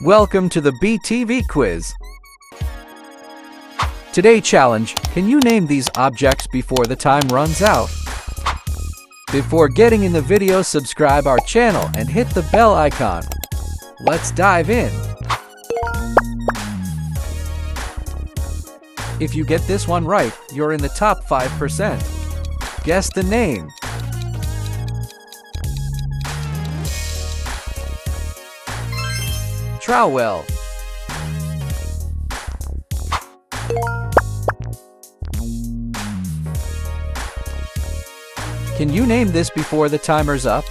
Welcome to the BTV quiz. Today challenge, can you name these objects before the time runs out? Before getting in the video, subscribe our channel and hit the bell icon. Let's dive in. If you get this one right, you're in the top 5%. Guess the name. Trowel. Can you name this before the timer's up?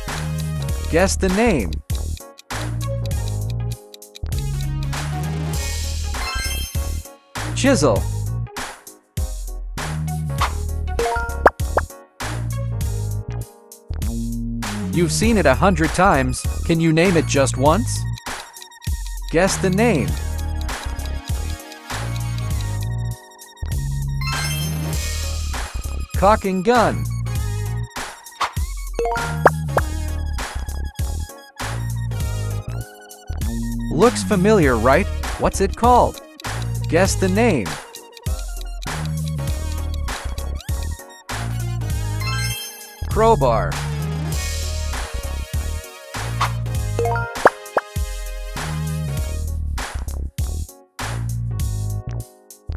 Guess the name. Chisel. You've seen it 100 times. Can you name it just once? Guess the name. Cock and gun. Looks familiar, right? What's it called? Guess the name. Crowbar.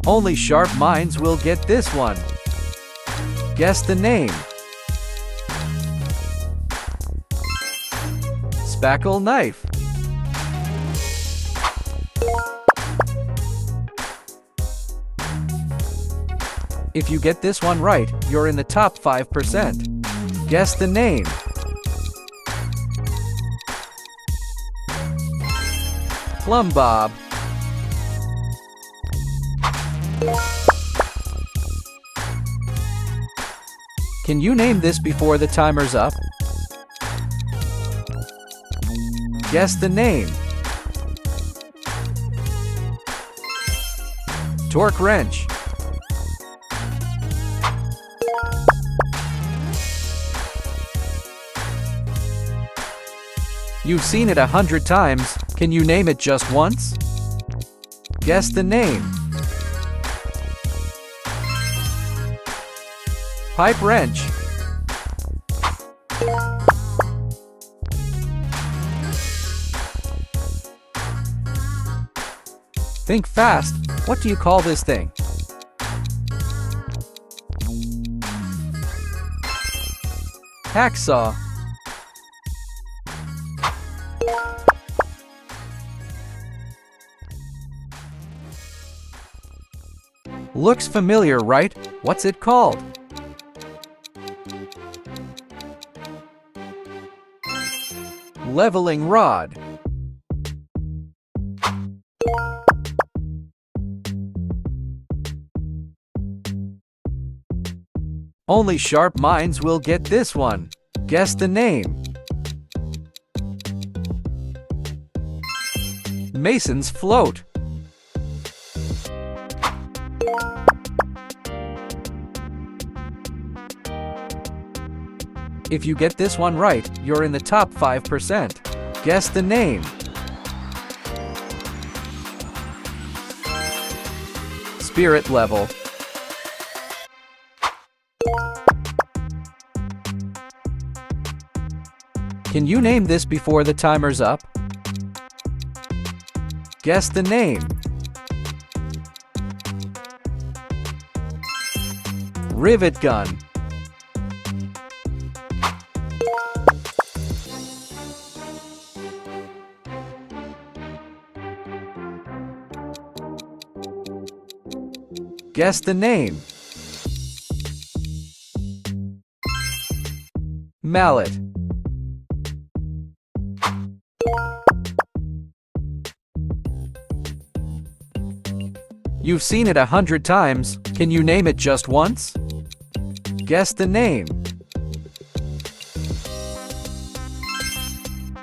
Only sharp minds will get this one. Guess the name. Spackle knife. If you get this one right, you're in the top 5%. Guess the name. Plumb bob. Can you name this before the timer's up? Guess the name. Torque wrench. You've seen it 100 times. Can you name it just once? Guess the name. Pipe wrench. Think fast. What do you call this thing? Hacksaw. Looks familiar, right? What's it called? Leveling rod. Only sharp minds will get this one. Guess the name. Mason's float. If you get this one right, you're in the top 5%. Guess the name. Spirit level. Can you name this before the timer's up? Guess the name. Rivet gun. Guess the name. Mallet. You've seen it 100 times. Can you name it just once? Guess the name.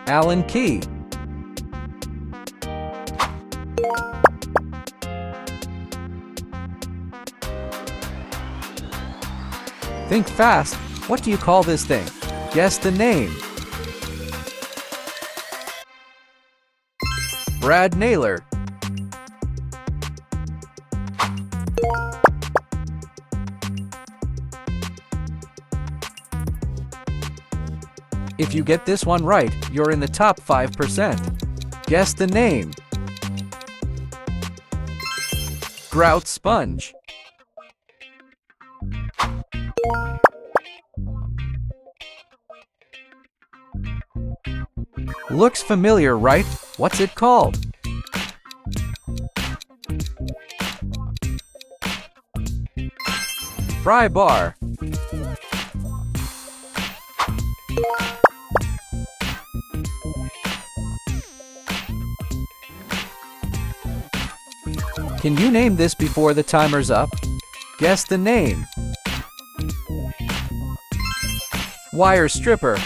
Allen key. Think fast. What do you call this thing? Guess the name. Brad Naylor. If you get this one right, you're in the top 5%. Guess the name. Grout sponge. Looks familiar, right? What's it called? Fry bar. Can you name this before the timer's up? Guess the name. Wire stripper.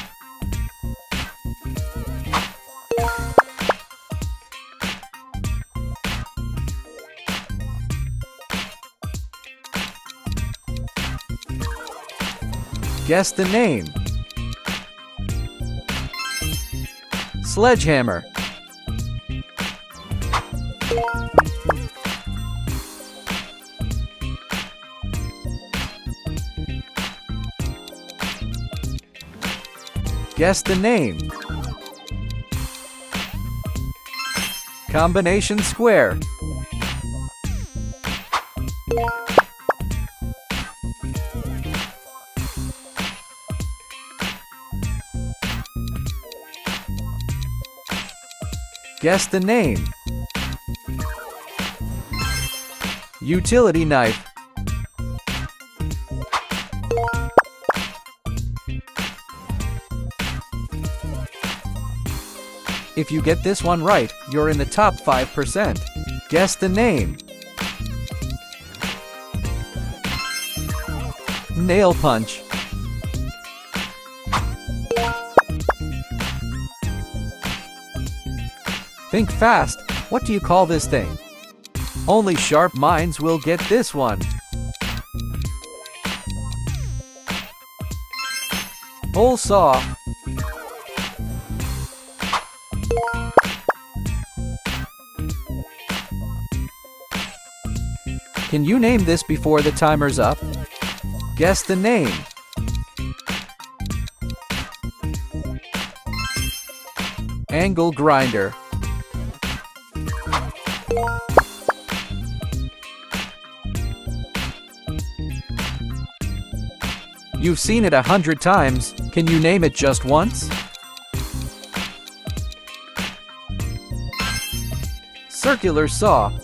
Guess the name. Sledgehammer. Guess the name. Combination square. Guess the name. Utility knife. If you get this one right, you're in the top 5%. Guess the name. Nail punch. Think fast. What do you call this thing? Only sharp minds will get this one. Hole saw. Can you name this before the timer's up? Guess the name. Angle grinder. You've seen it 100 times. Can you name it just once? Circular saw.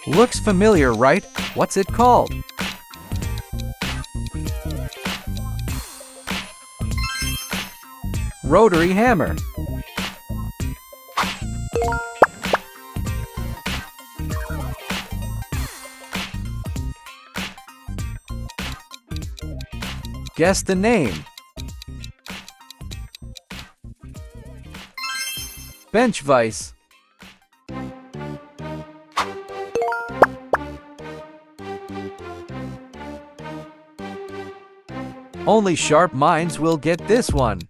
Looks familiar, right? What's it called? Rotary hammer. Guess the name. Bench vise. Only sharp minds will get this one.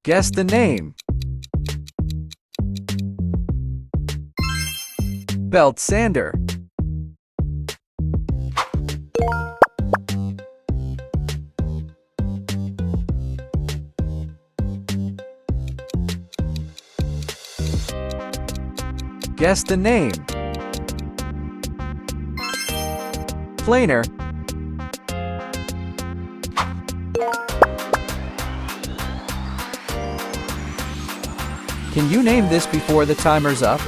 Guess the name. Belt sander. Guess the name. Planer. Can you name this before the timer's up?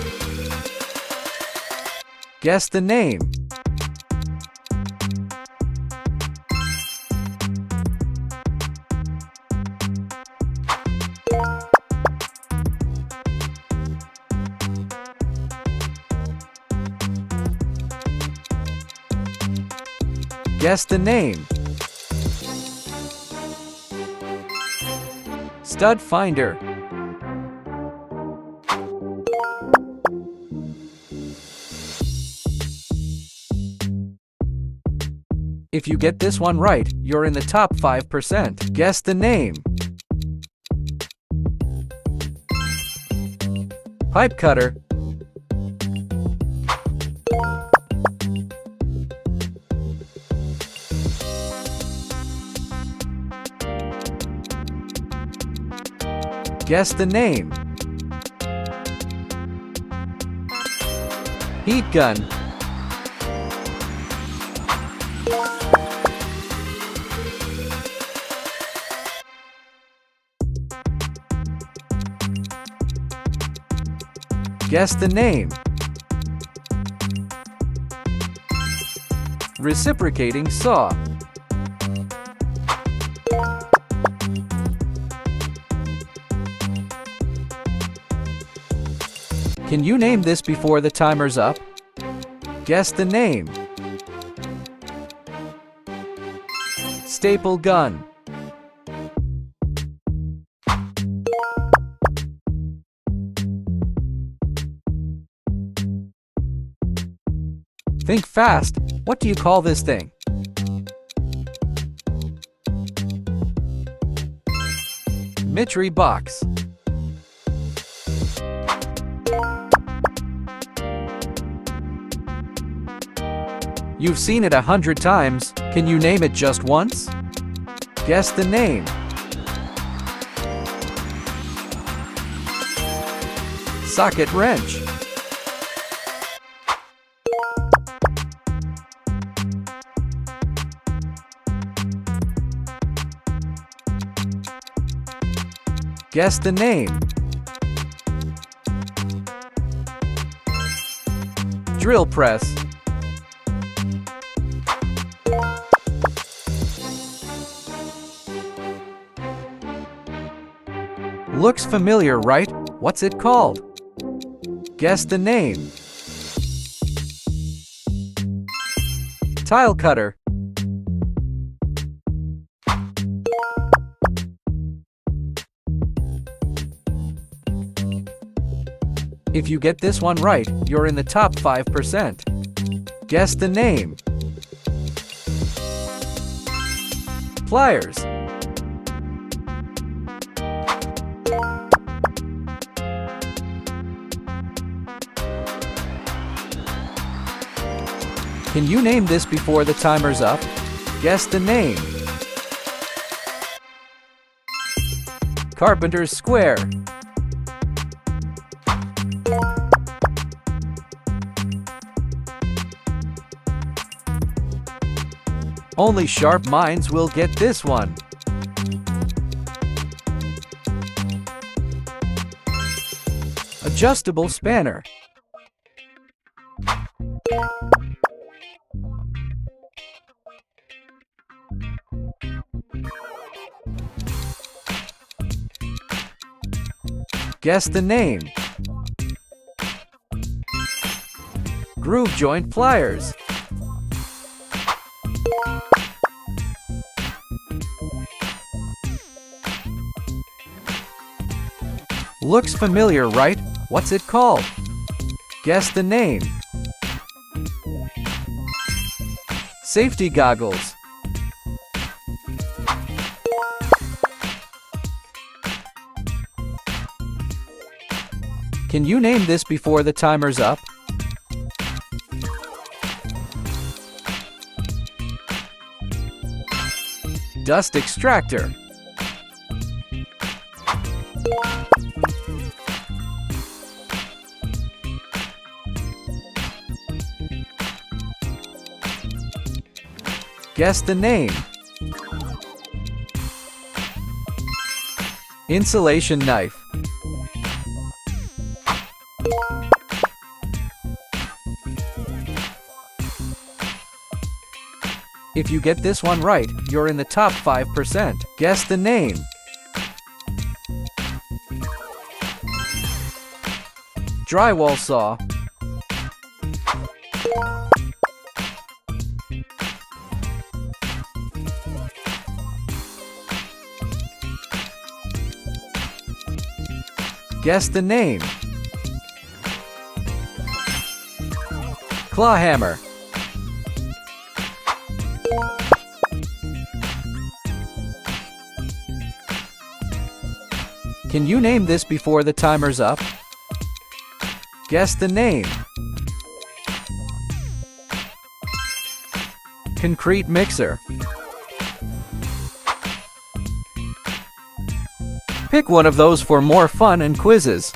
Guess the name. Guess the name. Stud finder. If you get this one right, you're in the top 5%. Guess the name. Pipe cutter. Guess the name. Heat gun. Guess the name. Reciprocating saw. Can you name this before the timer's up? Guess the name. Staple gun. Think fast. What do you call this thing? Mitri box. You've seen it 100 times. Can you name it just once? Guess the name. Socket wrench. Guess the name. Drill press. Looks familiar, right? What's it called? Guess the name. Tile cutter. If you get this one right, you're in the top 5%. Guess the name. Pliers. Can you name this before the timer's up? Guess the name. Carpenter's square. Only sharp minds will get this one. Adjustable spanner. Guess the name. Groove joint pliers. Looks familiar, right? What's it called? Guess the name. Safety goggles. Can you name this before the timer's up? Dust extractor. Guess the name. Insulation knife. If you get this one right, you're in the top 5%. Guess the name. Drywall saw. Guess the name. Claw hammer. Can you name this before the timer's up? Guess the name. Concrete mixer. Pick one of those for more fun and quizzes.